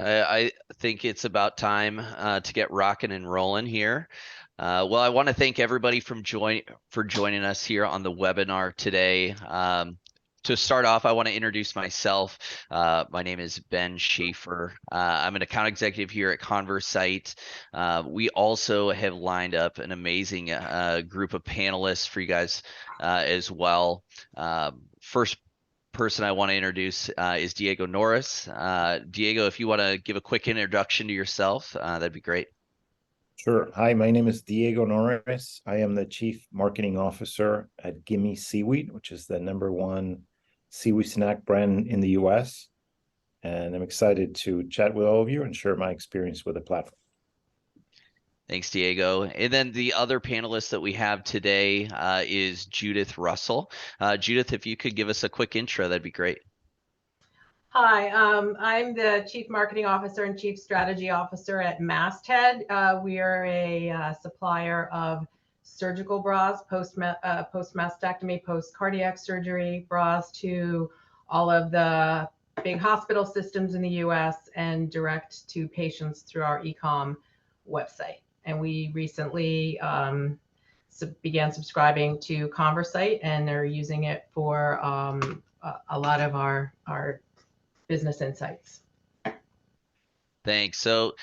I think it's about time to get rocking and rolling here. Well, I want to thank everybody for joining us here on the webinar today. To start off, I want to introduce myself. My name is Ben Schaefer. I'm an account executive here at Conversite. We also have lined up an amazing group of panelists for you guys as well. First person I want to introduce is Diego Norris. Diego, if you want to give a quick introduction to yourself, that'd be great. Sure. Hi, my name is Diego Norris. I am the Chief Marketing Officer at Gimme Seaweed, which is the #1 seaweed snack brand in the US. And I'm excited to chat with all of you and share my experience with the platform. Thanks, Diego. And then the other panelist that we have today is Judith Russell. Judith, if you could give us a quick intro, that'd be great. Hi, I'm the Chief Marketing Officer and Chief Strategy Officer at Masthead. We are a supplier of surgical bras, post-mastectomy, post-cardiac surgery bras to all of the big hospital systems in the US and direct to patients through our e-com website. And we recently began subscribing to Conversite, and they're using it for a lot of our business insights. Thanks. So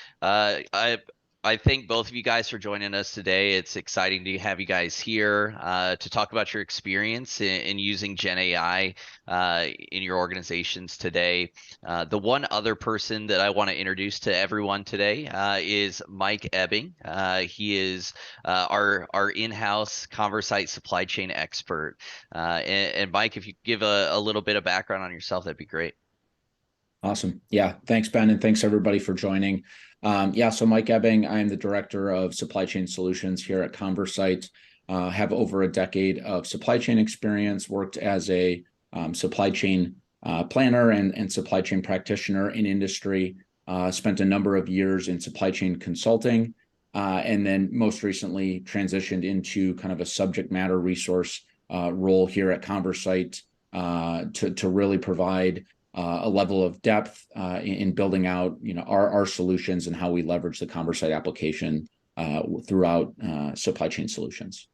I thank both of you guys for joining us today. It's exciting to have you guys here to talk about your experience in using Gen AI in your organizations today. The one other person that I want to introduce to everyone today is Mike Ebbing. He is our in-house Conversite supply chain expert. And Mike, if you give a little bit of background on yourself, that'd be great. Awesome. Yeah. Thanks, Ben. And thanks everybody for joining. So Mike Ebbing, I am the Director of Supply Chain Solutions here at Conversite. Have over a decade of supply chain experience, worked as a supply chain planner and supply chain practitioner in industry, spent a number of years in supply chain consulting, and then most recently transitioned into kind of a subject matter resource role here at Conversite to really provide a level of depth in building out, our solutions and how we leverage the Conversite application throughout supply chain solutions.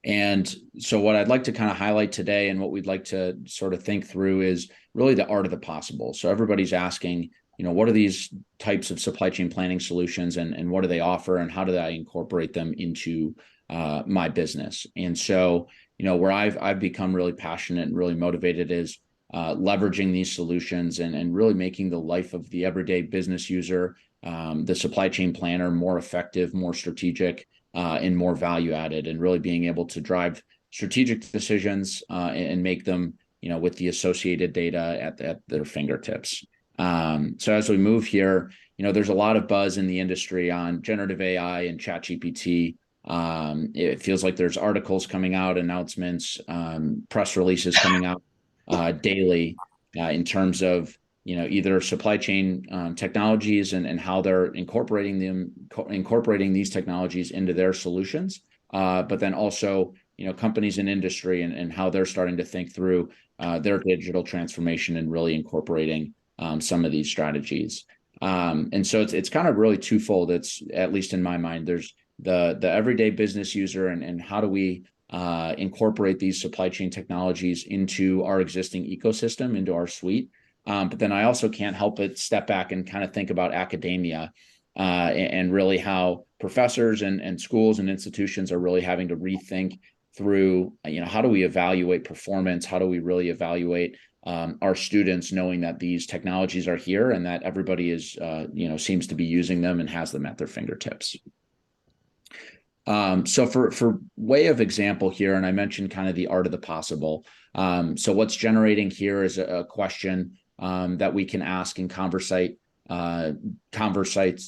And so what I'd like to kind of highlight today and what we'd like to sort of think through is really the art of the possible. So everybody's asking, what are these types of supply chain planning solutions and what do they offer and how do I incorporate them into my business? And so, where I've become really passionate and really motivated is leveraging these solutions and really making the life of the everyday business user, the supply chain planner, more effective, more strategic, and more value added, and really being able to drive strategic decisions and make them, with the associated data at their fingertips. So as we move here, there's a lot of buzz in the industry on generative AI and ChatGPT. It feels like there's articles coming out, announcements, press releases coming out daily in terms of either supply chain technologies and how they're incorporating these technologies into their solutions, but then also companies in industry and how they're starting to think through their digital transformation and really incorporating some of these strategies. And so it's kind of really twofold. It's, at least in my mind, there's the everyday business user and how do we incorporate these supply chain technologies into our existing ecosystem, into our suite. But then I also can't help but step back and kind of think about academia and really how professors and schools and institutions are really having to rethink through, how do we evaluate performance? How do we really evaluate our students, knowing that these technologies are here and that everybody is, seems to be using them and has them at their fingertips. So for way of example here, and I mentioned kind of the art of the possible. So what's generating here is a question that we can ask in Conversite's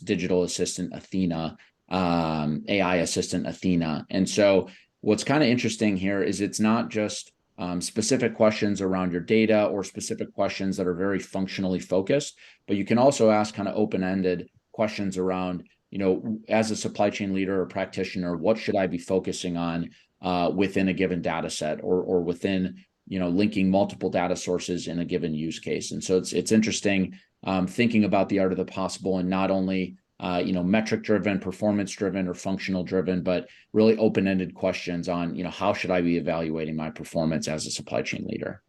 digital assistant, Athena, AI assistant, Athena. And so what's kind of interesting here is it's not just specific questions around your data or specific questions that are very functionally focused, but you can also ask kind of open-ended questions around, as a supply chain leader or practitioner, what should I be focusing on within a given data set or within, linking multiple data sources in a given use case. And so it's interesting thinking about the art of the possible, and not only metric driven, performance driven, or functional driven, but really open-ended questions on, how should I be evaluating my performance as a supply chain leader?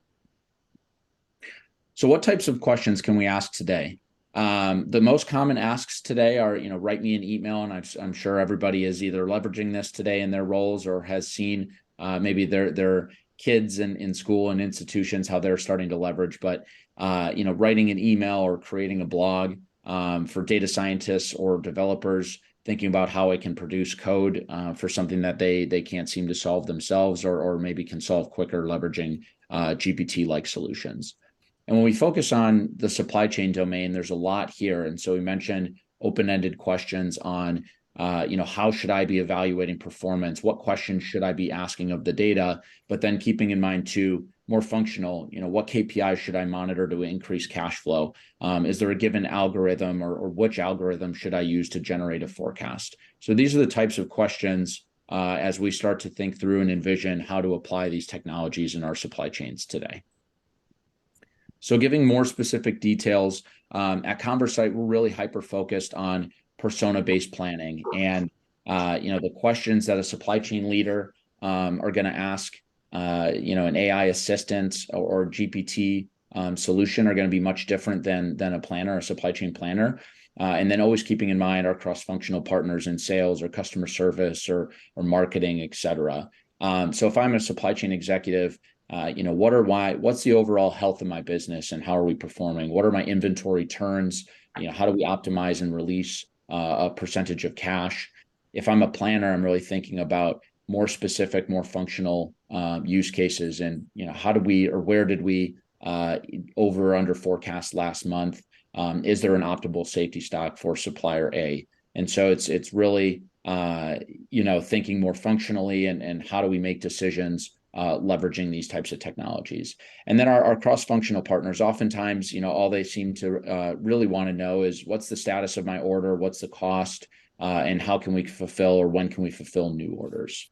So what types of questions can we ask today? The most common asks today are, write me an email, and I'm sure everybody is either leveraging this today in their roles or has seen maybe their kids in school and institutions, how they're starting to leverage. But writing an email or creating a blog for data scientists or developers, thinking about how I can produce code for something that they can't seem to solve themselves, or maybe can solve quicker leveraging GPT-like solutions. And when we focus on the supply chain domain, there's a lot here. And so we mentioned open-ended questions on, how should I be evaluating performance? What questions should I be asking of the data? But then keeping in mind too, more functional, what KPIs should I monitor to increase cash flow? Is there a given algorithm, or which algorithm should I use to generate a forecast? So these are the types of questions as we start to think through and envision how to apply these technologies in our supply chains today. So giving more specific details, at Conversight, we're really hyper-focused on persona-based planning. And, the questions that a supply chain leader are going to ask, an AI assistant or GPT solution are going to be much different than a planner, a supply chain planner. And then always keeping in mind our cross-functional partners in sales or customer service or marketing, et cetera. So if I'm a supply chain executive, what's the overall health of my business and how are we performing? What are my inventory turns? How do we optimize and release a percentage of cash? If I'm a planner, I'm really thinking about more specific, more functional use cases, and where did we over or under forecast last month? Is there an optimal safety stock for supplier A? And so it's really thinking more functionally, and how do we make decisions leveraging these types of technologies. And then our cross-functional partners, oftentimes, all they seem to really want to know is, what's the status of my order, what's the cost, and how can we fulfill, or when can we fulfill new orders?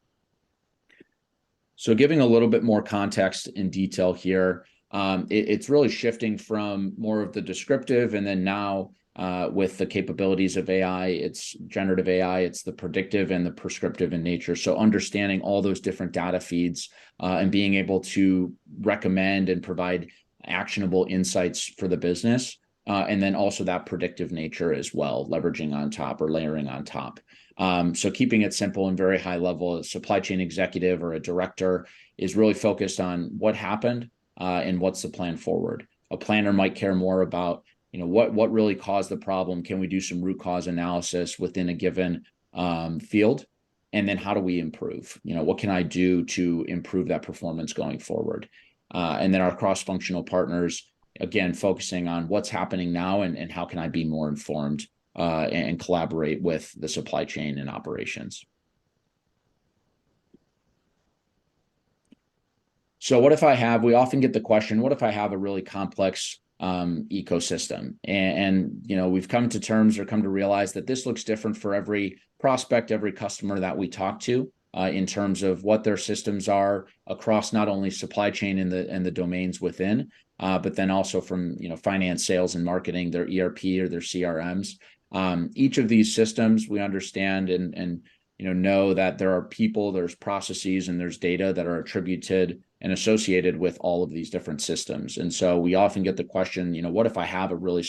So giving a little bit more context and detail here, it's really shifting from more of the descriptive, and then now with the capabilities of AI, it's generative AI, it's the predictive and the prescriptive in nature. So understanding all those different data feeds and being able to recommend and provide actionable insights for the business. And then also that predictive nature as well, leveraging on top or layering on top. So keeping it simple and very high level, a supply chain executive or a director is really focused on what happened and what's the plan forward. A planner might care more about what really caused the problem. Can we do some root cause analysis within a given field? And then how do we improve? What can I do to improve that performance going forward? And then our cross-functional partners, again, focusing on what's happening now and how can I be more informed and collaborate with the supply chain and operations. So we often get the question, what if I have a really complex ecosystem? And we've come to realize that this looks different for every prospect, every customer that we talk to in terms of what their systems are across not only supply chain and the domains within, but then also from finance, sales, and marketing, their ERP or their CRMs. Each of these systems we understand and know that there are people, there's processes, and there's data that are attributed and associated with all of these different systems. And so we often get the question, what if I have a really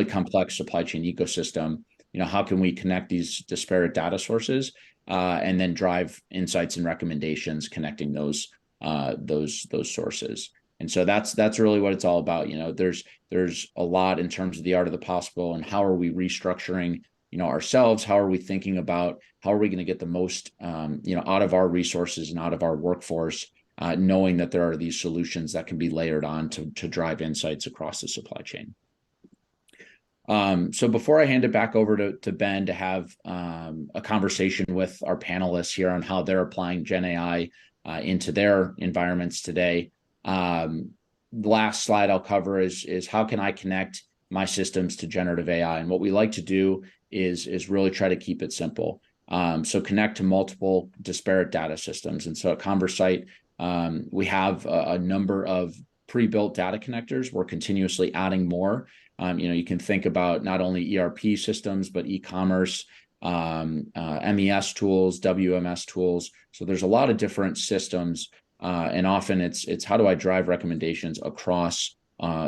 complex supply chain ecosystem? How can we connect these disparate data sources and then drive insights and recommendations connecting those sources? And so that's really what it's all about. There's a lot in terms of the art of the possible, and how are we restructuring ourselves? How are we thinking about how are we going to get the most out of our resources and out of our workforce, knowing that there are these solutions that can be layered on to drive insights across the supply chain. So before I hand it back over to Ben to have a conversation with our panelists here on how they're applying Gen AI into their environments today, the last slide I'll cover is how can I connect my systems to generative AI? And what we like to do is really try to keep it simple. So connect to multiple disparate data systems. And so at Conversight, we have a number of pre-built data connectors. We're continuously adding more. You can think about not only ERP systems, but e-commerce, MES tools, WMS tools. So there's a lot of different systems, and often it's how do I drive recommendations across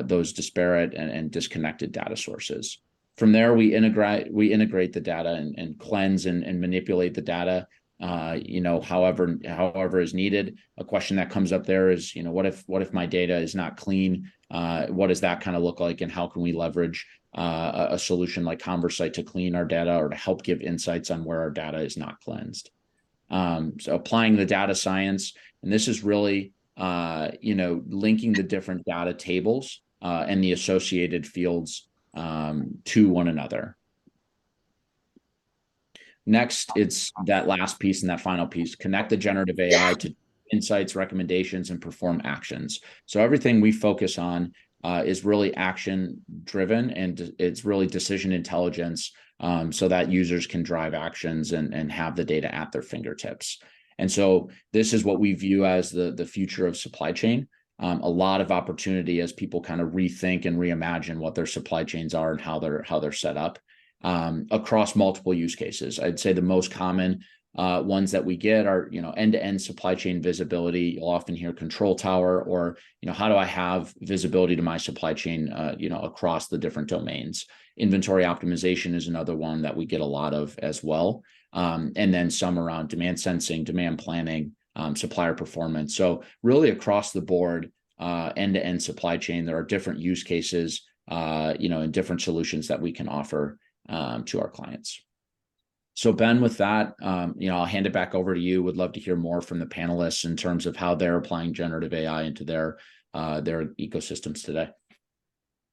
those disparate and disconnected data sources. From there, we integrate the data and cleanse and manipulate the data, however is needed. A question that comes up there is, what if my data is not clean? What does that kind of look like, and how can we leverage a solution like Conversight to clean our data or to help give insights on where our data is not cleansed? So applying the data science, and this is really linking the different data tables and the associated fields to one another. Next, it's that last piece and that final piece: connect the generative AI to insights, recommendations, and perform actions. So everything we focus on is really action driven, and it's really decision intelligence, so that users can drive actions and have the data at their fingertips. And so this is what we view as the future of supply chain. A lot of opportunity as people kind of rethink and reimagine what their supply chains are and how they're set up across multiple use cases. I'd say the most common ones that we get are, end-to-end supply chain visibility. You'll often hear control tower, or, how do I have visibility to my supply chain, across the different domains. Inventory optimization is another one that we get a lot of as well. And then some around demand sensing, demand planning, supplier performance. So really across the board, end-to-end supply chain, there are different use cases, and different solutions that we can offer to our clients. So Ben, with that, I'll hand it back over to you. Would love to hear more from the panelists in terms of how they're applying generative AI into their ecosystems today.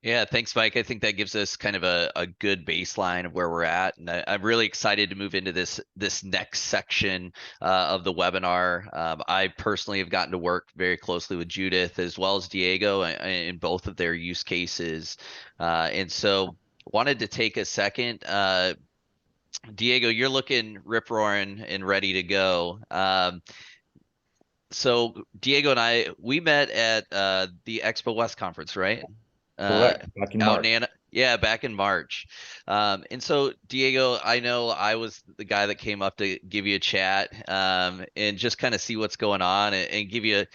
Yeah, thanks, Mike. I think that gives us kind of a good baseline of where we're at, and I'm really excited to move into this next section of the webinar. I personally have gotten to work very closely with Judith as well as Diego in both of their use cases, and so wanted to take a second. Diego, you're looking rip-roaring and ready to go. So Diego and we met at the Expo West conference, right? Correct. Back in March. Back in March. And so Diego, I know I was the guy that came up to give you a chat, and just kind of see what's going on and give you,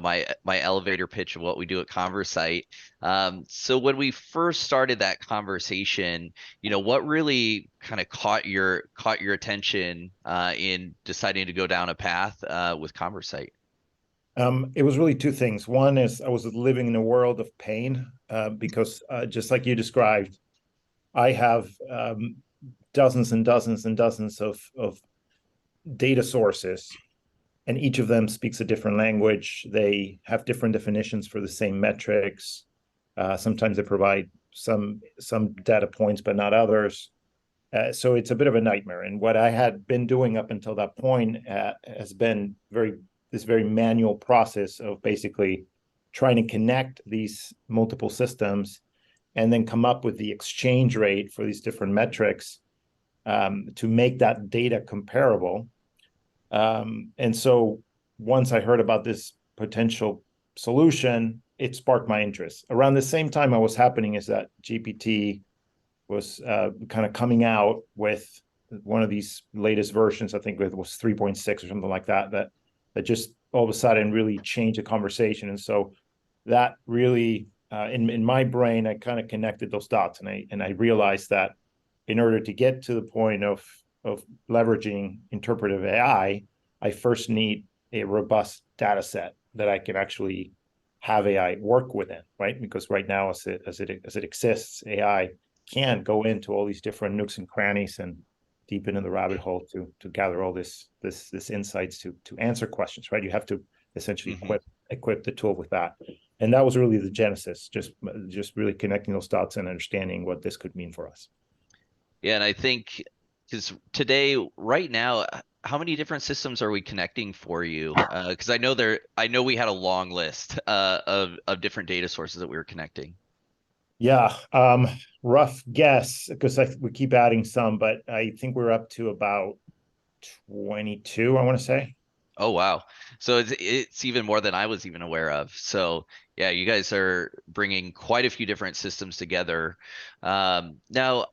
my elevator pitch of what we do at Conversight. So when we first started that conversation, what really kind of caught your attention in deciding to go down a path with Conversight? It was really two things. One is I was living in a world of pain because just like you described, I have dozens and dozens and dozens of data sources, and each of them speaks a different language. They have different definitions for the same metrics. Sometimes they provide some data points, but not others. So it's a bit of a nightmare. And what I had been doing up until that point has been this very manual process of basically trying to connect these multiple systems and then come up with the exchange rate for these different metrics to make that data comparable. And so once I heard about this potential solution, it sparked my interest. Around the same time it was happening is that GPT was kind of coming out with one of these latest versions. I think it was 3.6 or something like that just all of a sudden really changed the conversation. And so that really, in my brain, I kind of connected those dots, and I realized that in order to get to the point of leveraging interpretive AI, I first need a robust data set that I can actually have AI work within, right? Because right now, as it exists, AI can go into all these different nooks and crannies and deep into the rabbit hole to gather all this insights to answer questions, right? You have to essentially equip the tool with that. And that was really the genesis, just really connecting those dots and understanding what this could mean for us. Yeah, and I think because today, right now, how many different systems are we connecting for you? Because I know we had a long list of different data sources that we were connecting. Yeah, rough guess, because we keep adding some, but I think we're up to about 22, I want to say. Oh, wow. So it's even more than I was even aware of. So Yeah, you guys are bringing quite a few different systems together. Now,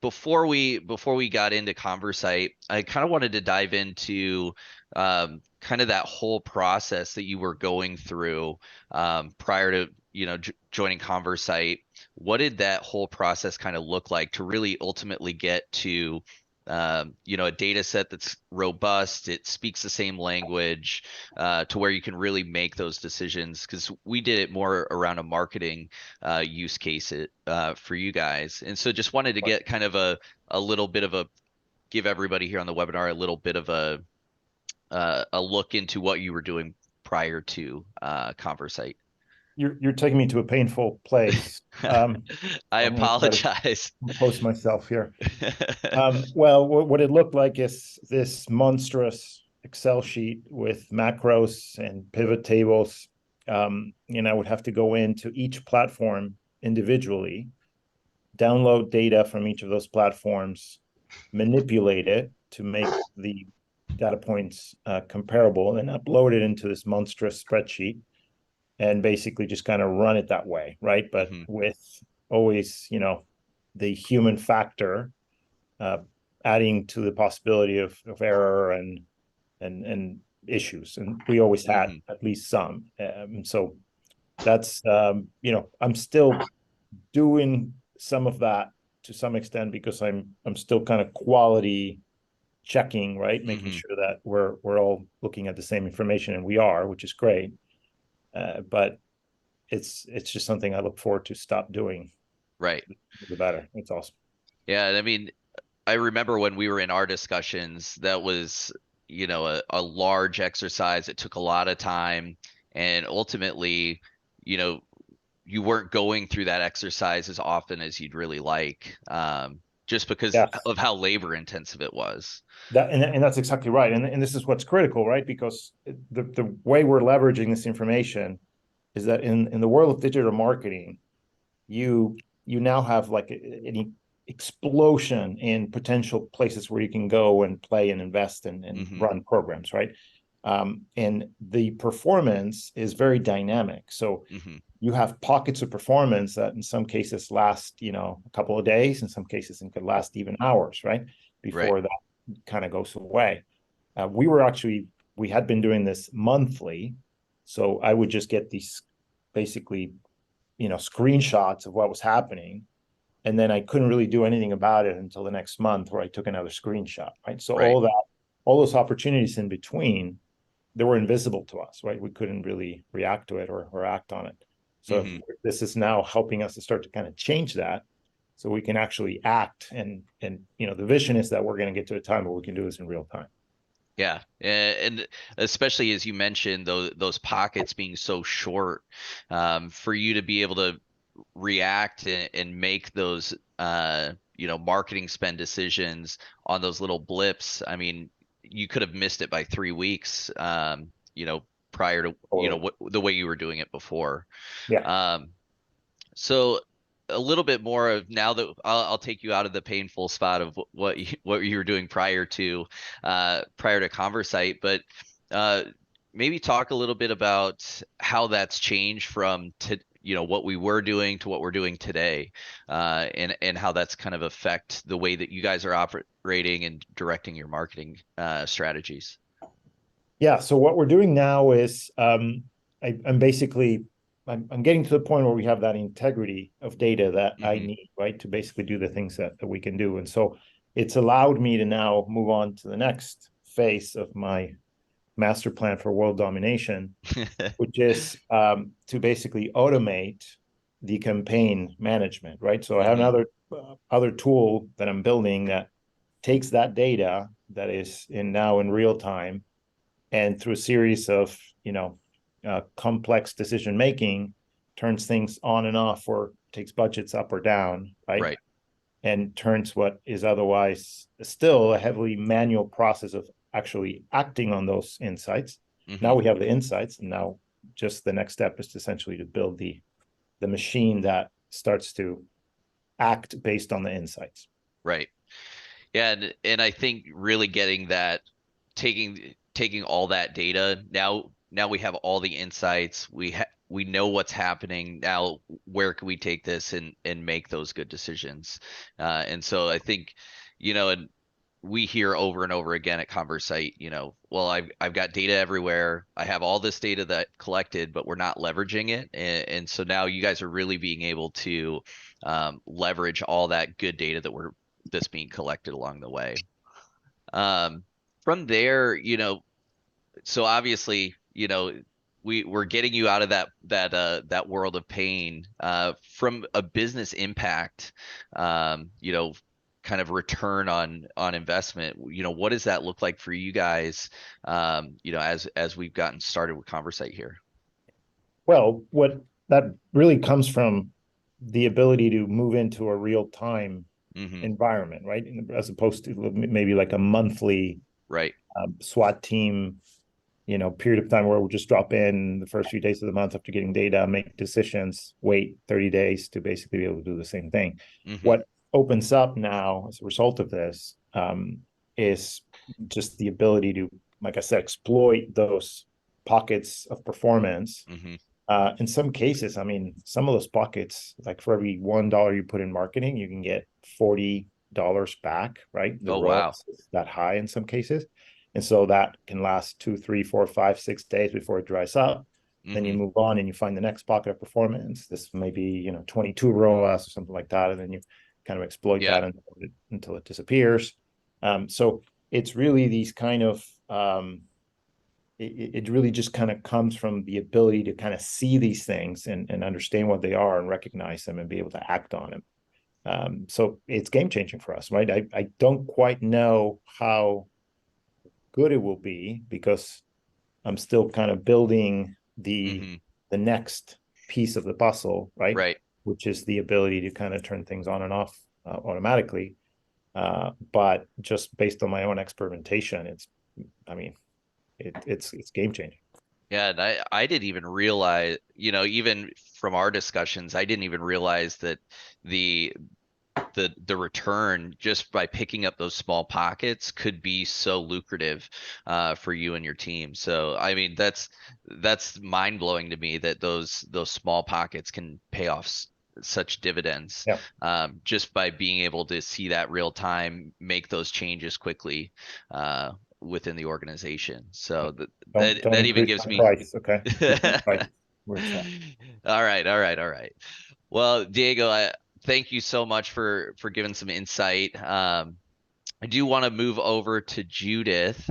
before we got into Conversite, I kind of wanted to dive into kind of that whole process that you were going through prior to joining Conversite. What did that whole process kind of look like to really ultimately get to a data set that's robust, it speaks the same language, to where you can really make those decisions? Because we did it more around a marketing use case for you guys. And so just wanted to get kind of a little bit of give everybody here on the webinar a little bit of a look into what you were doing prior to Conversite. You're taking me to a painful place. I I'm going to try to apologize. compose myself here. Well, what it looked like is this monstrous Excel sheet with macros and pivot tables. And I would have to go into each platform individually, download data from each of those platforms, manipulate it to make the data points comparable, and upload it into this monstrous spreadsheet, and basically just kind of run it that way, right? But with always, the human factor uh, adding to the possibility of error and issues, and we always had at least some. So that's I'm still doing some of that to some extent, because I'm still kind of quality checking, right? Making sure that we're all looking at the same information, and we are, which is great. But it's just something I look forward to stop doing. Right. The better. It's awesome. Yeah, and I mean, I remember when we were in our discussions, that was, a large exercise. It took a lot of time, and ultimately, you know, you weren't going through that exercise as often as you'd really like, just because Yes. of how labor intensive it was. And that's exactly right. And this is what's critical, right? Because the way we're leveraging this information is that in the world of digital marketing, you now have like an explosion in potential places where you can go and play and invest and run programs, right? And the performance is very dynamic. So you have pockets of performance that in some cases last, a couple of days, in some cases it could last even hours, right? Before that kind of goes away. We had been doing this monthly. So I would just get these basically, screenshots of what was happening. And then I couldn't really do anything about it until the next month, where I took another screenshot, right? So all those opportunities in between, they were invisible to us, right? We couldn't really react to it or act on it. So this is now helping us to start to kind of change that, so we can actually act. And the vision is that we're going to get to a time where we can do this in real time. Yeah, and especially as you mentioned, those pockets being so short, for you to be able to react and make those marketing spend decisions on those little blips. I mean, you could have missed it by 3 weeks, prior to the way you were doing it before. Yeah. So a little bit more of, now that I'll take you out of the painful spot of what you were doing prior to Conversite, but maybe talk a little bit about how that's changed from what we were doing to what we're doing today, and how that's kind of affect the way that you guys are operating and directing your marketing strategies. Yeah. So what we're doing now is I'm getting to the point where we have that integrity of data that I need, right, to basically do the things that we can do. And so it's allowed me to now move on to the next phase of my master plan for world domination, which is to basically automate the campaign management, right? So I have another other tool that I'm building that takes that data that is now in real time, and through a series of complex decision making, turns things on and off, or takes budgets up or down, right? And turns what is otherwise still a heavily manual process of actually acting on those insights. Now we have the insights, and now just the next step is essentially to build the machine that starts to act based on the insights. Right. Yeah, and I think really getting that, taking all that data, now now we have all the insights. We know what's happening now. Where can we take this and make those good decisions? And so I think, and we hear over and over again at Conversite, well, I've got data everywhere. I have all this data that collected, but we're not leveraging it. And so now you guys are really being able to leverage all that good data that's being collected along the way. From there, so obviously, we're getting you out of that world of pain. From a business impact, kind of return on investment. What does that look like for you guys? As we've gotten started with Conversite here. Well, what that really comes from the ability to move into a real time environment, right? As opposed to maybe like a monthly right SWAT team, period of time where we'll just drop in the first few days of the month after getting data, make decisions, wait 30 days to basically be able to do the same thing. What opens up now as a result of this is just the ability to, like I said, exploit those pockets of performance. In some cases, I mean, some of those pockets, like for every $1 you put in marketing, you can get $40 back, right? The ROAS is that high in some cases. And so that can last 2, 3, 4, 5, 6 days before it dries up. Then you move on and you find the next pocket of performance. This may be, 22 ROAS or something like that. And then you kind of exploit that until it disappears. So it's really these kind of, it really just kind of comes from the ability to kind of see these things and understand what they are and recognize them and be able to act on them. So it's game changing for us, right? I don't quite know how good it will be because I'm still kind of building the next piece of the puzzle, right? Which is the ability to kind of turn things on and off automatically. But just based on my own experimentation, it's game changing. Yeah, and I didn't even realize, even from our discussions, I didn't even realize that the return just by picking up those small pockets could be so lucrative for you and your team. So I mean, that's mind blowing to me that those small pockets can pay off such dividends just by being able to see that real time, make those changes quickly within the organization. So that even gives me price, okay. Price. All right. Well, Diego, thank you so much for giving some insight. I do want to move over to Judith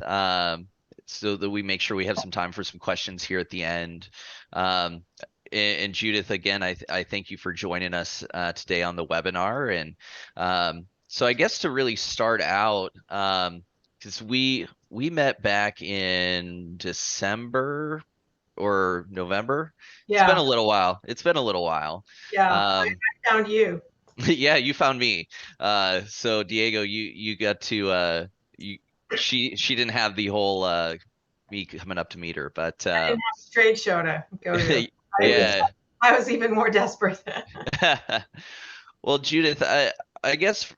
so that we make sure we have some time for some questions here at the end. And Judith, again, I thank you for joining us today on the webinar. And so I guess to really start out, because we met back in December or November. Yeah. It's been a little while. Yeah. I found you. Yeah, you found me. So Diego, you got to she didn't have the whole me coming up to meet her, but I didn't have a trade show to go to. I was even more desperate. Well, Judith, I guess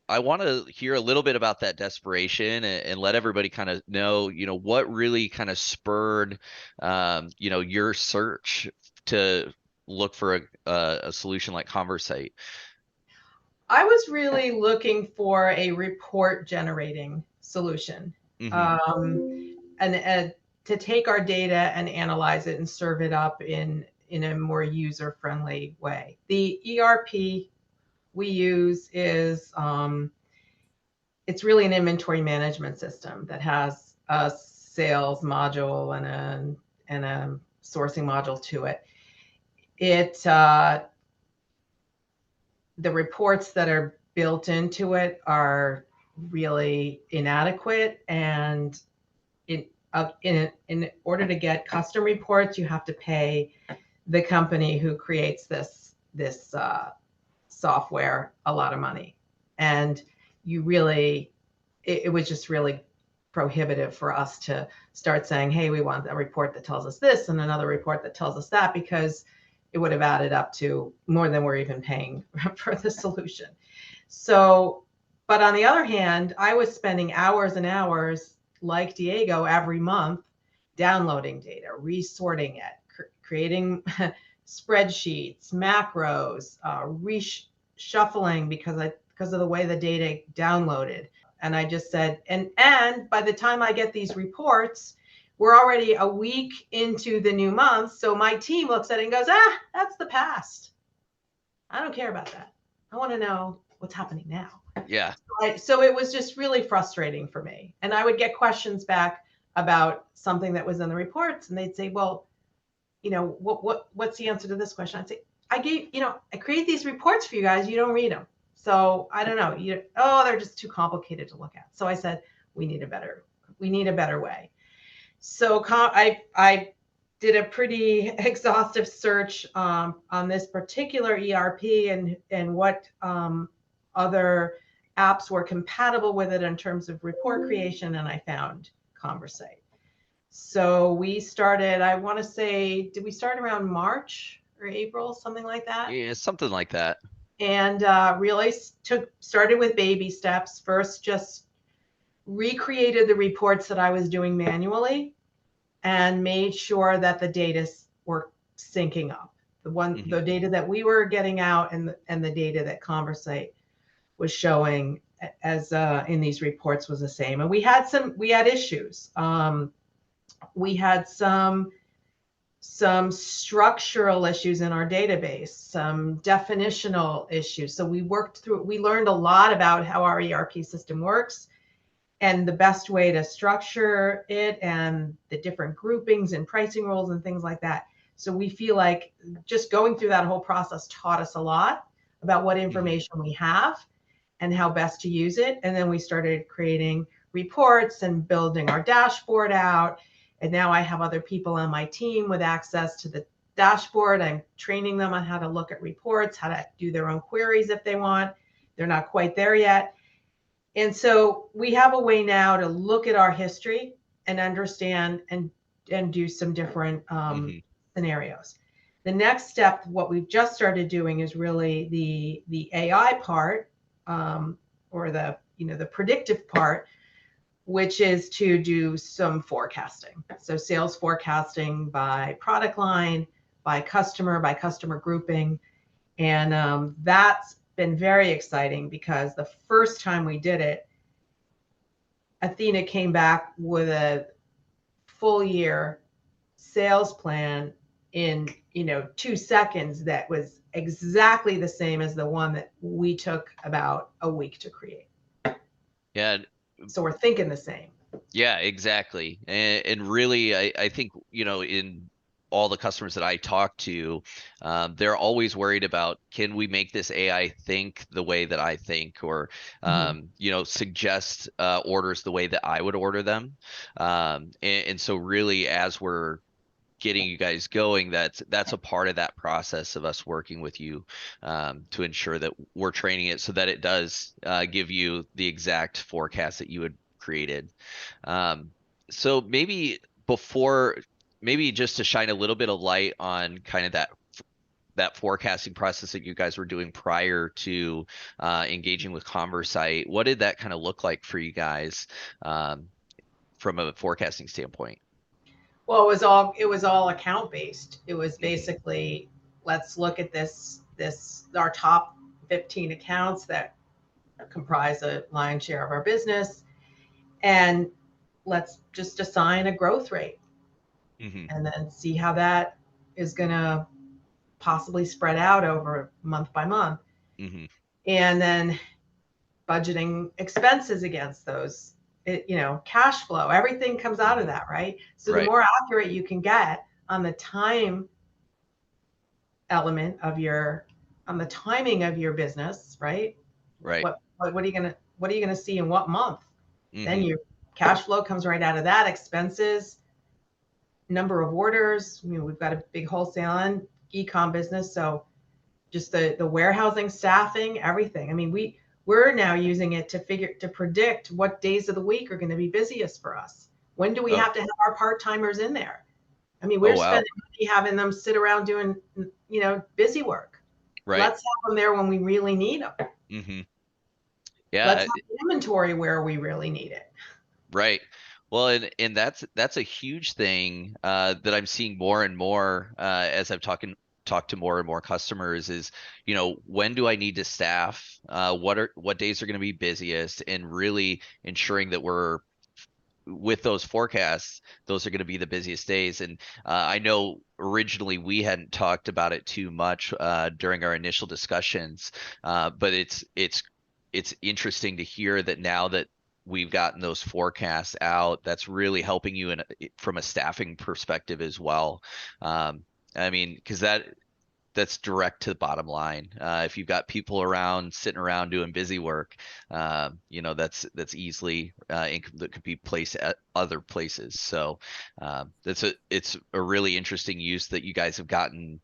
I want to hear a little bit about that desperation and let everybody kind of know, what really kind of spurred, your search to look for a solution like Conversite. I was really looking for a report generating solution, and to take our data and analyze it and serve it up in a more user friendly way. The ERP we use is it's really an inventory management system that has a sales module and a sourcing module to it. The reports that are built into it are really inadequate, and in order to get custom reports, you have to pay the company who creates this software a lot of money, and it was just really prohibitive for us to start saying, hey, we want a report that tells us this and another report that tells us that, because it would have added up to more than we're even paying for the solution. So, but on the other hand, I was spending hours and hours, like Diego, every month downloading data, resorting it, creating spreadsheets, macros, reshuffling because of the way the data downloaded. And I just said, and by the time I get these reports, we're already a week into the new month. So my team looks at it and goes, that's the past. I don't care about that. I want to know what's happening now. Yeah. So it was just really frustrating for me. And I would get questions back about something that was in the reports, and they'd say, well, what's the answer to this question? I'd say, I create these reports for you guys. You don't read them. So I don't know. They're just too complicated to look at. So I said, we need a better way. So I did a pretty exhaustive search on this particular ERP and what other apps were compatible with it in terms of report creation, and I found Conversate. So we started, I want to say, did we start around March or April, something like that? Yeah, something like that. And really started with baby steps. First, just recreated the reports that I was doing manually and made sure that the data were syncing up. The data that we were getting out and the data that Conversate was showing as in these reports was the same. And we had issues. We had some structural issues in our database, some definitional issues. So we learned a lot about how our ERP system works and the best way to structure it and the different groupings and pricing rules and things like that. So we feel like just going through that whole process taught us a lot about what information we have and how best to use it. And then we started creating reports and building our dashboard out. And now I have other people on my team with access to the dashboard. I'm training them on how to look at reports, how to do their own queries if they want. They're not quite there yet. And so we have a way now to look at our history and understand and do some different scenarios. The next step, what we've just started doing, is really the AI part, or the predictive part, which is to do some forecasting. So sales forecasting by product line, by customer grouping. And that's been very exciting because the first time we did it, Athena came back with a full year sales plan in 2 seconds that was exactly the same as the one that we took about a week to create. Yeah. So we're thinking the same. Yeah, exactly. And really, I think, in all the customers that I talk to, they're always worried about, can we make this AI think the way that I think, or, suggest orders the way that I would order them. And so really, as we're getting you guys going, that's a part of that process of us working with you, to ensure that we're training it so that it does give you the exact forecast that you had created. So maybe just to shine a little bit of light on kind of that forecasting process that you guys were doing prior to engaging with Conversite, what did that kind of look like for you guys, from a forecasting standpoint? Well, it was all account based. It was basically, let's look at our top 15 accounts that comprise a lion's share of our business, and let's just assign a growth rate, and then see how that is going to possibly spread out over month by month. And then budgeting expenses against those. Cash flow, everything comes out of that, right? So the more accurate you can get on the time element on the timing of your business, right? What are you gonna see in what month? Then your cash flow comes right out of that. Expenses, number of orders. We've got a big wholesale and e-com business, so just the warehousing, staffing, everything. I mean, we're now using it to predict what days of the week are going to be busiest for us. When do we have to have our part-timers in there? I mean, we're spending money having them sit around doing, busy work. Right. Let's have them there when we really need them. Yeah. Let's have inventory where we really need it. Right. Well, and that's a huge thing that I'm seeing more and more as I've talked to more and more customers is, when do I need to staff? What days are going to be busiest, and really ensuring that we're with those forecasts, those are going to be the busiest days. And I know originally we hadn't talked about it too much during our initial discussions, but it's interesting to hear that now that we've gotten those forecasts out, that's really helping you from a staffing perspective as well. I mean, because that's direct to the bottom line. If you've got people around sitting around doing busy work, that's easily income that could be placed at other places. So it's a really interesting use that you guys have gotten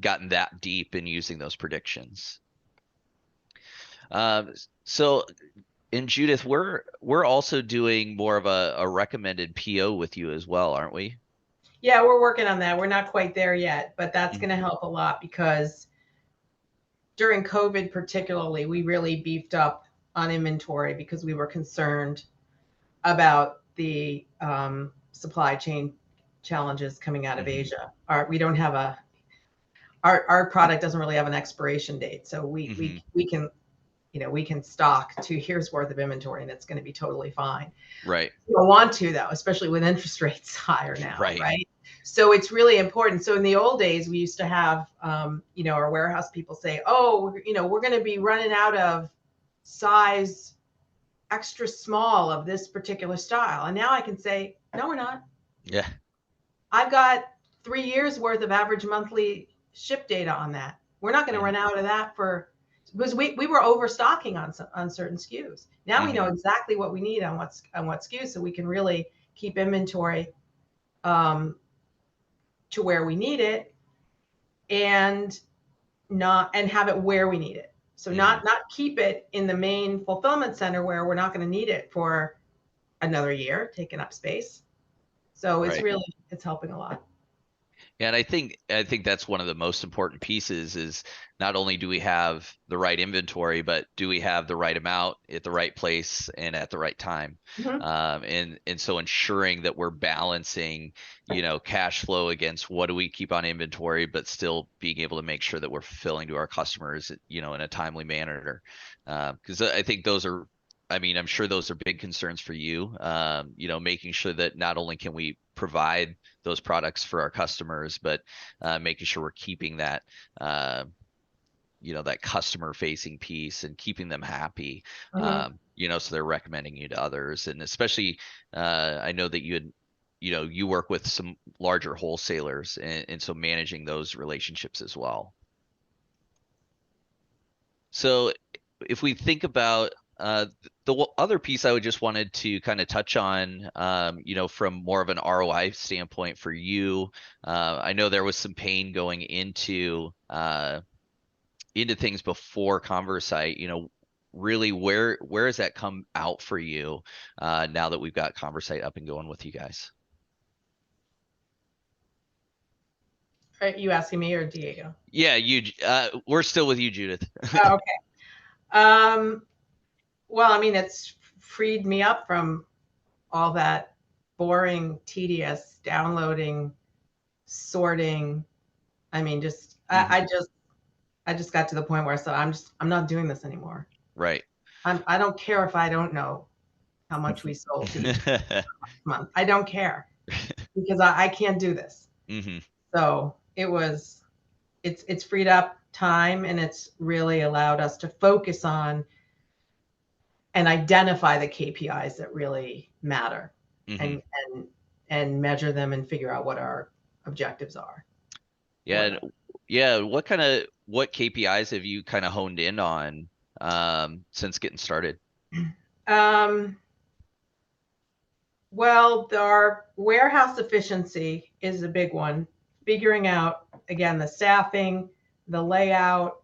that deep in using those predictions. Um, so in Judith, we're also doing more of a recommended PO with you as well, aren't we? Yeah, we're working on that. We're not quite there yet, but that's Mhm. going to help a lot because during COVID, particularly, we really beefed up on inventory because we were concerned about the supply chain challenges coming out of Mhm. Asia. We don't have our product doesn't really have an expiration date, so Mhm. we can we can stock 2 years worth of inventory and it's going to be totally fine. Right. You don't want to though, especially with interest rates higher now, Right. right? So it's really important. So in the old days, we used to have, our warehouse people say, "Oh, we're going to be running out of size extra small of this particular style," and now I can say, "No, we're not. Yeah. I've got 3 years worth of average monthly ship data on that. We're not going to Yeah. run out of that because we were overstocking on certain SKUs. Now we know Mhm. exactly what we need on what SKUs, so we can really keep inventory um, to where we need it and not and have it where we need it. So Mhm. not keep it in the main fulfillment center where we're not going to need it for another year, taking up space. So Right. it's helping a lot. Yeah, and I think that's one of the most important pieces is not only do we have the right inventory, but do we have the right amount at the right place and at the right time? Mm-hmm. And so ensuring that we're balancing, cash flow against what do we keep on inventory, but still being able to make sure that we're fulfilling to our customers, in a timely manner. Because I think I mean, I'm sure those are big concerns for you. Making sure that not only can we provide those products for our customers, but making sure we're keeping uh, that customer facing piece and keeping them happy, Mm-hmm. so they're recommending you to others. And especially, I know that you work with some larger wholesalers, and so managing those relationships as well. So if we think about the other piece I would just wanted to kind of touch on, from more of an ROI standpoint for you, I know there was some pain going into things before Conversite. Really, where has that come out for you now that we've got Conversite up and going with you guys? Are you asking me or Diego? Yeah, we're still with you, Judith. Oh, okay. Well, I mean, it's freed me up from all that boring, tedious downloading, sorting. I mean, just Hmm. I just got to the point where I said, I'm not doing this anymore. Right. I don't care if I don't know how much we sold to each month. I don't care because I can't do this. Hmm. So it's freed up time and it's really allowed us to focus on and identify the KPIs that really matter Hmm. and and and measure them and figure out what our objectives are Yeah, for and them. yeah, what KPIs have you kind of honed in on since getting started? Um, well, our warehouse efficiency is a big one. Figuring out again the staffing, the layout,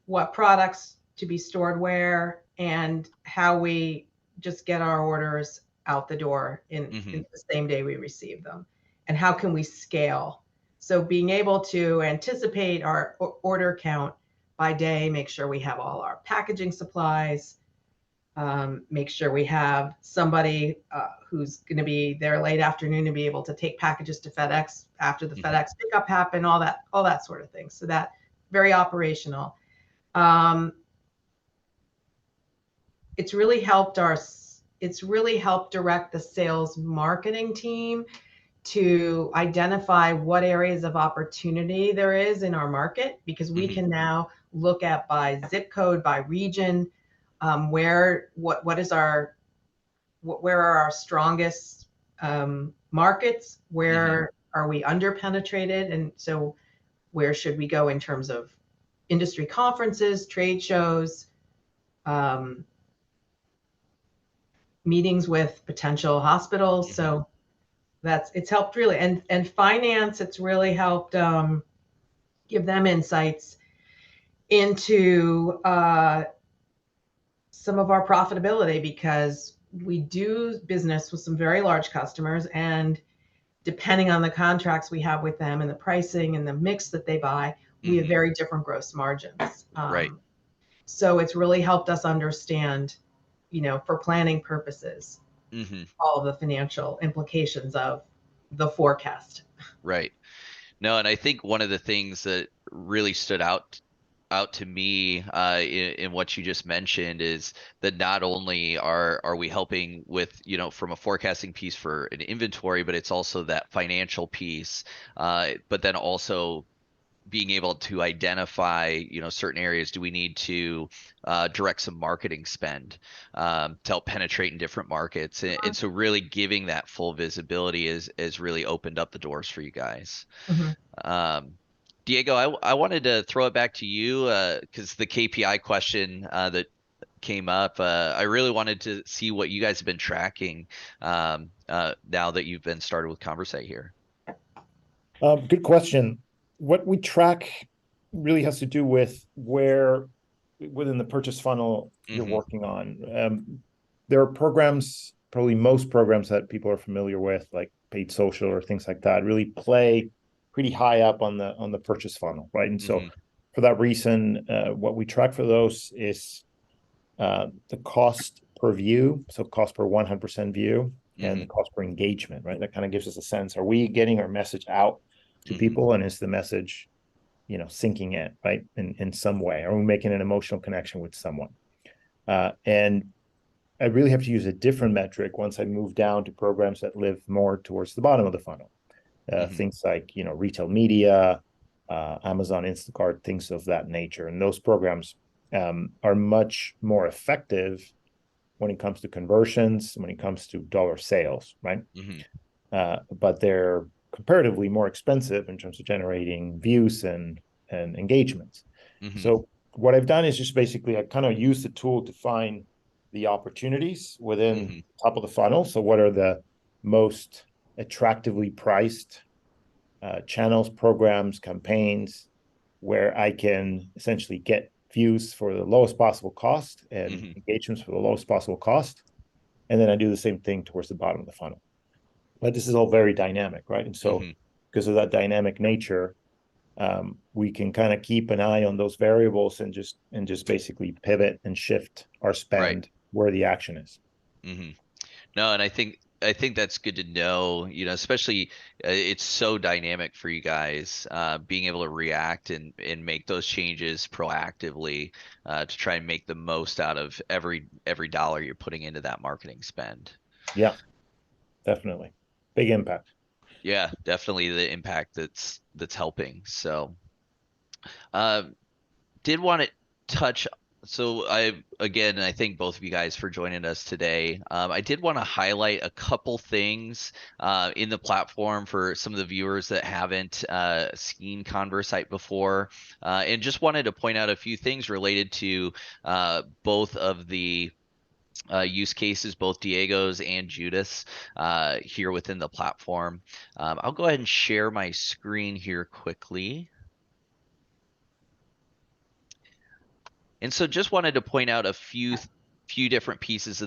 what products to be stored where, and how we just get our orders out the door Hmm. in the same day we receive them. And how can we scale? So being able to anticipate our order count by day, make sure we have all our packaging supplies, make sure we have somebody who's going to be there late afternoon to be able to take packages to FedEx after the FedEx pickup happened, all that sort of thing. So that very operational. It's really helped direct the sales marketing team to identify what areas of opportunity there is in our market, because we can now look at by zip code, by region, where are our strongest markets, where are we underpenetrated, and so where should we go in terms of industry conferences, trade shows, meetings with potential hospitals. So it's helped really, and finance, it's really helped give them insights into some of our profitability, because we do business with some very large customers, and depending on the contracts we have with them and the pricing and the mix that they buy, we have very different gross margins. Right. So it's really helped us understand, for planning purposes, all of the financial implications of the forecast. Right. No, and I think one of the things that really stood out to me in what you just mentioned is that not only are we helping with, from a forecasting piece for an inventory, but it's also that financial piece, but then also being able to identify, certain areas. Do we need to direct some marketing spend to help penetrate in different markets? And so really giving that full visibility is really opened up the doors for you guys. Diego, I wanted to throw it back to you because the KPI question that came up, I really wanted to see what you guys have been tracking now that you've been started with Conversate here. Good question. What we track really has to do with where within the purchase funnel you're working on. There are programs, probably most programs that people are familiar with, like paid social or things like that, really play pretty high up on the purchase funnel, right? And so for that reason, what we track for those is the cost per view, so cost per 100% view, and the cost per engagement, right? That kind of gives us a sense. Are we getting our message out to people, and is the message, sinking in, right, in some way? Are we making an emotional connection with someone? And I really have to use a different metric once I move down to programs that live more towards the bottom of the funnel. Things like, retail media, Amazon, Instacart, things of that nature. And those programs are much more effective when it comes to conversions, when it comes to dollar sales, right? But they're comparatively more expensive in terms of generating views and engagements. So what I've done is just basically I kind of use the tool to find the opportunities within top of the funnel. So what are the most attractively priced channels, programs, campaigns where I can essentially get views for the lowest possible cost and engagements for the lowest possible cost. And then I do the same thing towards the bottom of the funnel. But this is all very dynamic, right? And so because of that dynamic nature, we can kind of keep an eye on those variables and just basically pivot and shift our spend where the action is. No, and I think that's good to know, especially it's so dynamic for you guys, being able to react and make those changes proactively to try and make the most out of every dollar you're putting into that marketing spend. Yeah, definitely. Big impact. Yeah, definitely the impact that's helping. So did want to touch. So I thank both of you guys for joining us today. I did want to highlight a couple things in the platform for some of the viewers that haven't seen Conversite before, and just wanted to point out a few things related to both of the use cases, both Diego's and Judith's here within the platform. I'll go ahead and share my screen here quickly. And so just wanted to point out a few different pieces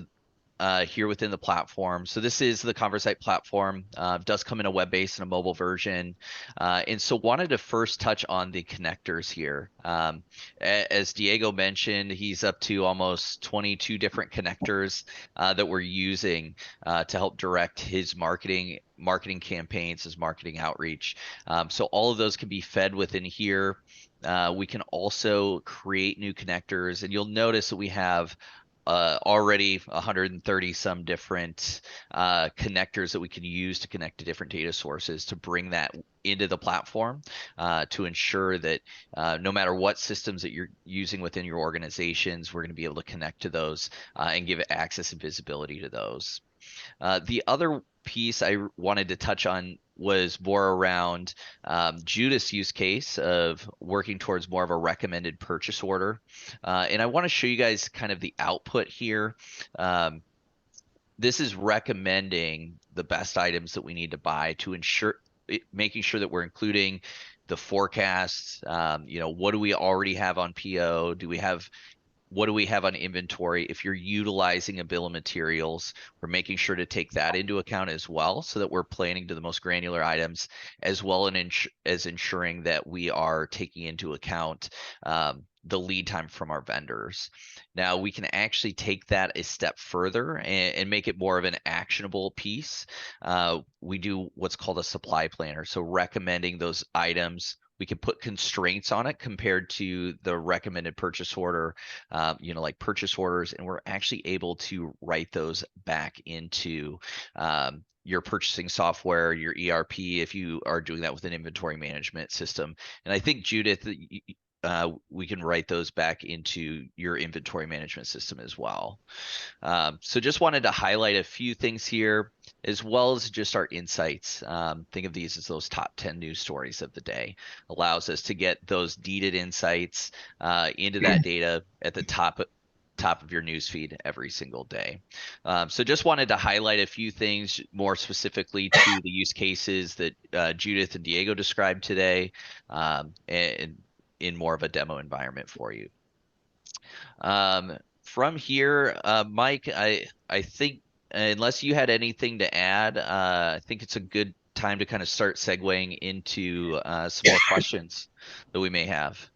here within the platform. So this is the Conversite platform. Does come in a web-based and a mobile version. And so wanted to first touch on the connectors here. As Diego mentioned, he's up to almost 22 different connectors that we're using to help direct his marketing campaigns, his marketing outreach. So all of those can be fed within here. We can also create new connectors, and you'll notice that we have already 130 some different connectors that we can use to connect to different data sources to bring that into the platform to ensure that no matter what systems that you're using within your organizations, we're going to be able to connect to those and give access and visibility to those. The other piece I wanted to touch on was more around Judith's use case of working towards more of a recommended purchase order. And I want to show you guys kind of the output here. This is recommending the best items that we need to buy to ensure making sure that we're including the forecasts. What do we already have on PO? What do we have on inventory? If you're utilizing a bill of materials, we're making sure to take that into account as well, so that we're planning to the most granular items, as well as ensuring that we are taking into account the lead time from our vendors. Now we can actually take that a step further and make it more of an actionable piece. We do what's called a supply planner, so recommending those items. We can put constraints on it compared to the recommended purchase order, like purchase orders, and we're actually able to write those back into your purchasing software, your ERP, if you are doing that with an inventory management system. And I think, Judith, we can write those back into your inventory management system as well. So just wanted to highlight a few things here, as well as just our insights. Think of these as those top 10 news stories of the day. Allows us to get those needed insights into that data at the top of your news feed every single day. So just wanted to highlight a few things more specifically to the use cases that Judith and Diego described today, and in more of a demo environment for you. From here, Mike, I think unless you had anything to add, I think it's a good time to kind of start segueing into some more questions that we may have.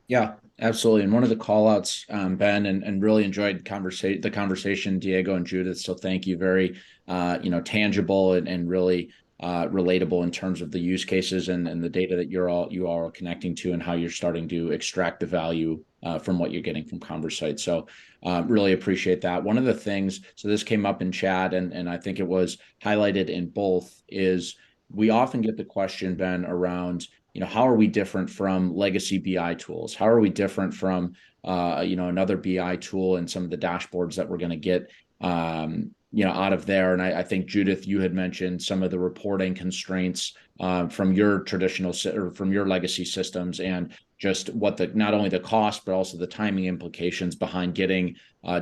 Yeah, absolutely. And one of the call outs, Ben, and really enjoyed the conversation, Diego and Judith. So thank you. Very, tangible and really relatable in terms of the use cases and the data that you all are connecting to, and how you're starting to extract the value from what you're getting from Conversite. So really appreciate that. One of the things, so this came up in chat, and I think it was highlighted in both, is we often get the question, Ben, around, how are we different from legacy BI tools? How are we different from, another BI tool and some of the dashboards that we're going to get, out of there? And I think, Judith, you had mentioned some of the reporting constraints from your traditional or from your legacy systems, and just what not only the cost, but also the timing implications behind getting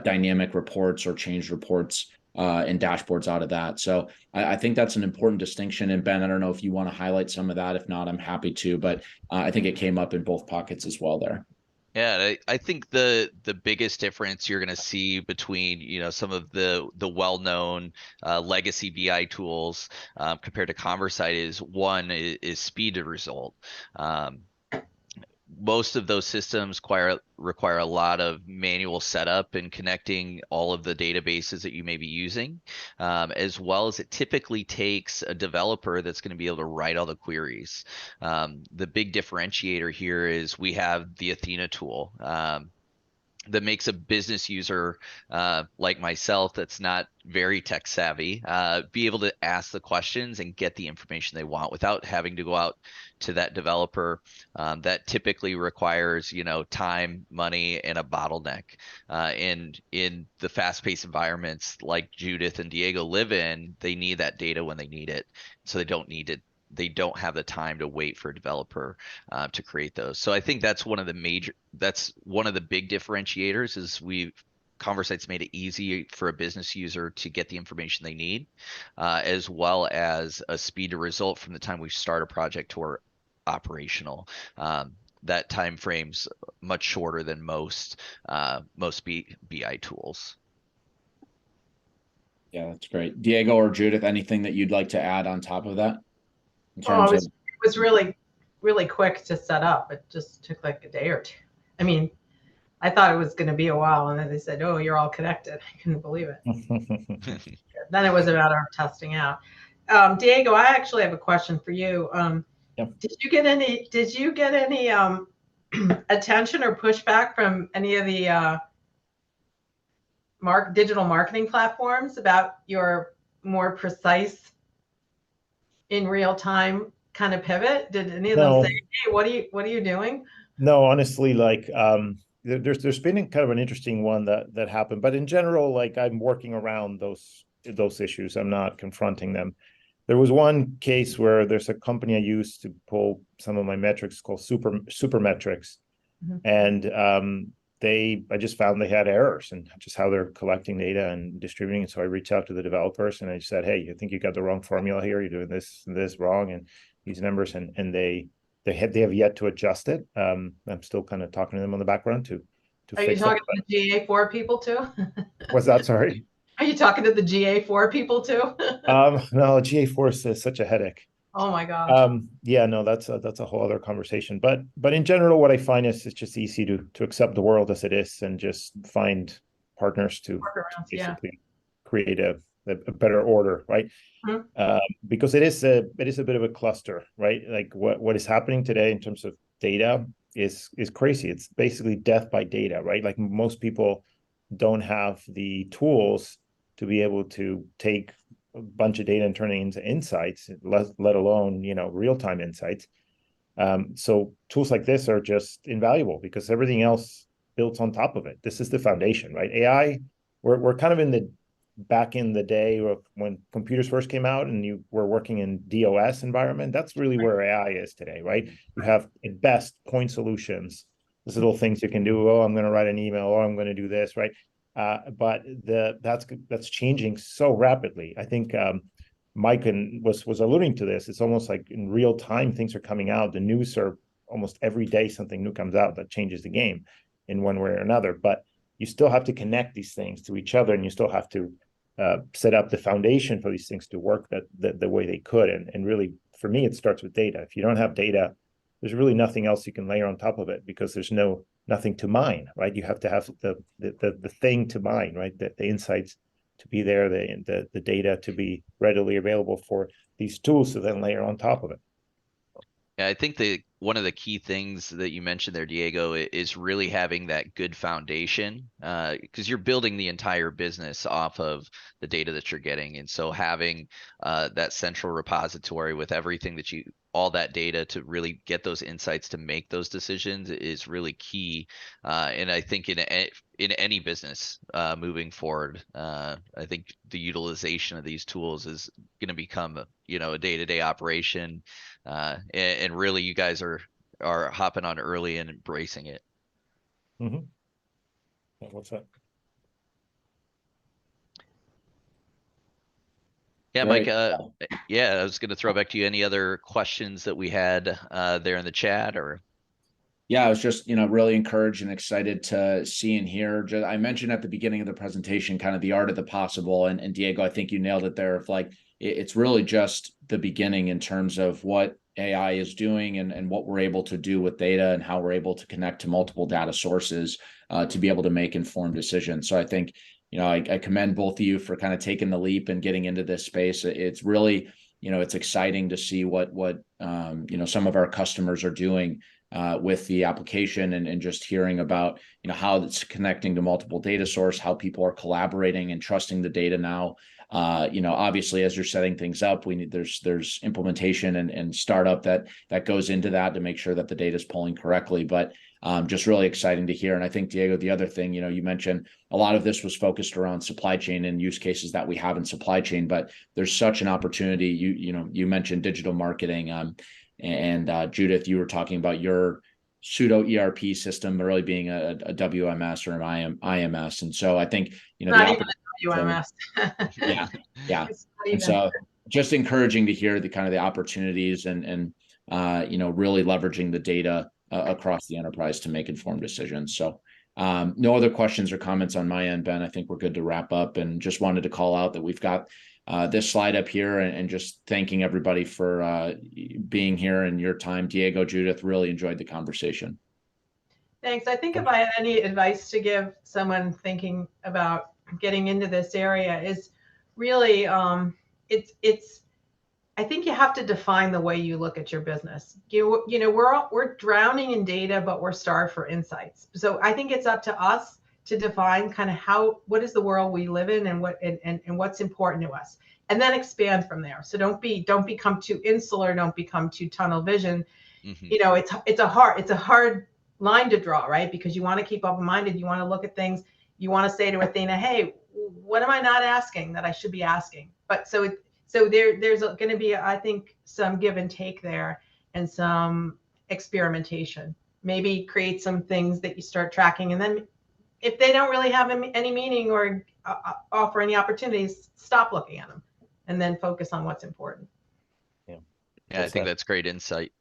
dynamic reports or change reports and dashboards out of that. So I think that's an important distinction. And Ben, I don't know if you want to highlight some of that. If not, I'm happy to, but I think it came up in both pockets as well there. Yeah, I think the biggest difference you're going to see between some of the well-known legacy BI tools compared to Conversite is one is speed to result. Most of those systems require a lot of manual setup and connecting all of the databases that you may be using, as well as it typically takes a developer that's going to be able to write all the queries. The big differentiator here is we have the Athena tool. That makes a business user like myself that's not very tech savvy be able to ask the questions and get the information they want without having to go out to that developer. That typically requires time, money, and a bottleneck. And in the fast-paced environments like Judith and Diego live in, they need that data when they need it, so they don't need it. They don't have the time to wait for a developer to create those. So I think that's one of the big differentiators is Conversite's made it easy for a business user to get the information they need, as well as a speed to result from the time we start a project to our operational. That time frame's much shorter than most BI tools. Yeah, that's great. Diego or Judith, anything that you'd like to add on top of that in Oh, terms of? it was really, really quick to set up. It just took like a day or two. I mean, I thought it was going to be a while, and then they said, "Oh, you're all connected." I couldn't believe it. Then it was a matter of testing out. Diego, I actually have a question for you. Yeah. Did you get any? Did you get any attention or pushback from any of the digital marketing platforms about your more precise, in real time kind of pivot? Did any of them say, No, "Hey, what are you doing?" no, honestly, like there's been kind of an interesting one that happened, but in general, like I'm working around those issues. I'm not confronting them. There was one case where there's a company I used to pull some of my metrics called super metrics, Mhm. and I just found they had errors in just how they're collecting data and distributing it. So I reached out to the developers and I said, "Hey, I think you got the wrong formula here. You're doing this and this wrong, and these numbers." And they have yet to adjust it. I'm still kind of talking to them on the background to Are you fix it. talking to the GA4 people too? What's that? Sorry. Are you talking to the GA4 people too? No, GA4 is such a headache. Oh my gosh. Yeah, no, that's a whole other conversation. But in general, what I find is it's just easy to accept the world as it is and just find partners to Workarounds, yeah. basically create a better order, right? Mhm. Because it is a bit of a cluster, right? Like what is happening today in terms of data is crazy. It's basically death by data, right? Like most people don't have the tools to be able to take a bunch of data and turn it into insights, let alone real-time insights. So tools like this are just invaluable because everything else built on top of it. This is the foundation, right? AI, we're kind of in the back in the day when computers first came out and you were working in DOS environment. That's really where AI is today, right? You have at best point solutions, these little things you can do. Oh, I'm going to write an email, or I'm going to do this, right? But that's changing so rapidly. I think Mike was alluding to this. It's almost like in real time things are coming out. The news are almost every day something new comes out that changes the game in one way or another. But you still have to connect these things to each other, and you still have to set up the foundation for these things to work the way they could. And really, for me, it starts with data. If you don't have data, there's really nothing else you can layer on top of it because there's nothing to mine, right? You have to have the thing to mine, right? The insights to be there, the data to be readily available for these tools to then layer on top of it. Yeah, I think one of the key things that you mentioned there, Diego, is really having that good foundation, because you're building the entire business off of the data that you're getting, and so having that central repository with everything all that data to really get those insights to make those decisions is really key. And I think in any business moving forward, I think the utilization of these tools is going to become a day-to-day operation. And really, you guys are hopping on early and embracing it. Mm-hmm. What's that? Yeah, Mike. Great. Yeah, I was going to throw back to you. Any other questions that we had there in the chat, or? Yeah, I was just, really encouraged and excited to see and hear. I mentioned at the beginning of the presentation, kind of the art of the possible. And Diego, I think you nailed it there. Of like, it's really just the beginning in terms of what AI is doing and what we're able to do with data and how we're able to connect to multiple data sources to be able to make informed decisions. So I think, I commend both of you for kind of taking the leap and getting into this space. It's really, it's exciting to see what some of our customers are doing with the application and just hearing about how it's connecting to multiple data source, how people are collaborating and trusting the data now. Obviously, as you're setting things up, there's implementation and startup that goes into that to make sure that the data is pulling correctly. But just really exciting to hear. And I think, Diego, the other thing, you mentioned a lot of this was focused around supply chain and use cases that we have in supply chain, but there's such an opportunity. You mentioned digital marketing. And Judith, you were talking about your pseudo ERP system really being a WMS or an IMS. And so I think, Not even a WMS. Yeah. And so just encouraging to hear the kind of the opportunities and really leveraging the data across the enterprise to make informed decisions. So No other questions or comments on my end, Ben. I think we're good to wrap up, and just wanted to call out that we've got this slide up here, and just thanking everybody for being here and your time. Diego, Judith, really enjoyed the conversation. Thanks. I think if I had any advice to give someone thinking about getting into this area is really, it's I think you have to define the way you look at your business. You know, we're drowning in data, but we're starved for insights. So I think it's up to us to define kind of what is the world we live in, and what's important to us, and then expand from there. So don't become too insular, don't become too tunnel vision. Mm-hmm. You know, it's a hard line to draw, right? Because you want to keep open-minded, you want to look at things, you want to say to Athena, hey, what am I not asking that I should be asking? But so there's going to be, I think, some give and take there, and some experimentation. Maybe create some things that you start tracking, and then if they don't really have any meaning or offer any opportunities, stop looking at them, and then focus on what's important. Yeah, I think that's great insight.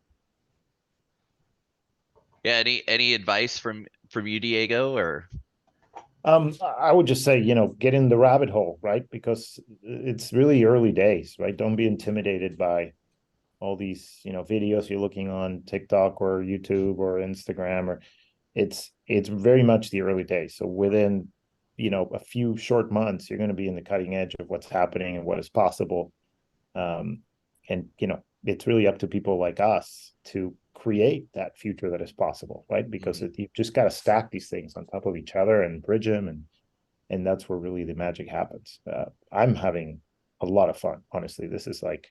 Yeah, any advice from you, Diego, or? I would just say, get in the rabbit hole, right? Because it's really early days, right? Don't be intimidated by all these, videos you're looking on TikTok or YouTube or Instagram, or it's very much the early days. So within, a few short months, you're going to be in the cutting edge of what's happening and what is possible. And it's really up to people like us to create that future that is possible, right? Because you've just got to stack these things on top of each other and bridge them, and that's where really the magic happens. I'm having a lot of fun, honestly. This is like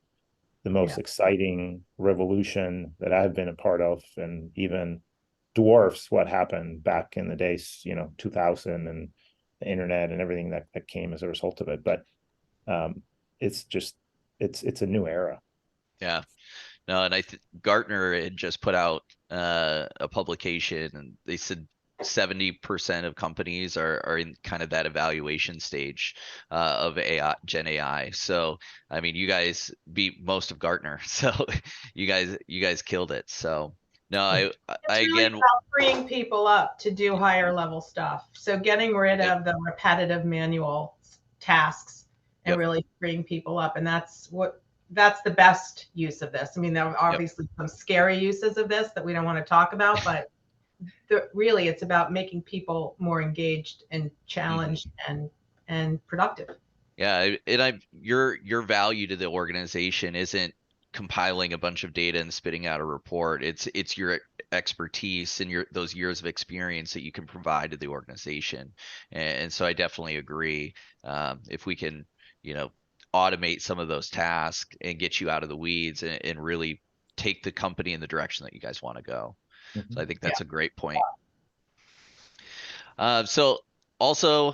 the most exciting revolution that I've been a part of, and even dwarfs what happened back in the days, 2000, and the internet and everything that came as a result of it. But it's just it's a new era. Yeah. No, and Gartner had just put out a publication, and they said 70% of companies are in kind of that evaluation stage of AI, Gen AI. So, I mean, you guys beat most of Gartner, so you guys killed it. So, no, I really again, about freeing people up to do higher level stuff. So getting rid of the repetitive manual tasks and really freeing people up, and that's the best use of this. I mean, there are obviously some scary uses of this that we don't want to talk about, but really it's about making people more engaged and challenged and productive. Yeah, and your value to the organization isn't compiling a bunch of data and spitting out a report. It's your expertise and those years of experience that you can provide to the organization. And so I definitely agree. If we can, automate some of those tasks and get you out of the weeds, and really take the company in the direction that you guys want to go. So I think that's a great point. So also,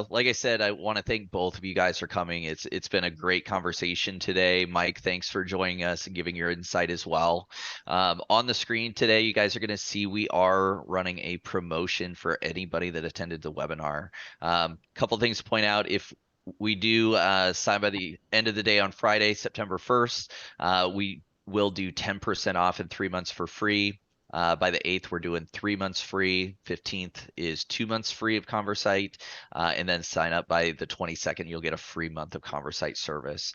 like I said, I want to thank both of you guys for coming. It's been a great conversation today. Mike, thanks for joining us and giving your insight as well. On the screen today, you guys are going to see we are running a promotion for anybody that attended the webinar. Couple things to point out: if we do sign by the end of the day on Friday, September 1st, we will do 10% off and 3 months for free. By the 8th, we're doing 3 months free. 15th is 2 months free of Conversite. And then sign up by the 22nd, you'll get a free month of Conversite service.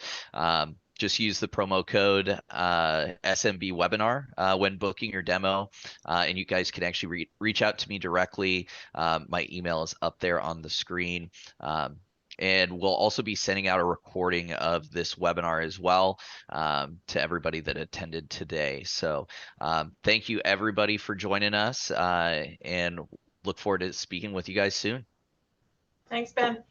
Just use the promo code SMB webinar when booking your demo. And you guys can actually reach out to me directly. My email is up there on the screen. And we'll also be sending out a recording of this webinar as well to everybody that attended today. So thank you everybody for joining us, and look forward to speaking with you guys soon. Thanks, Ben.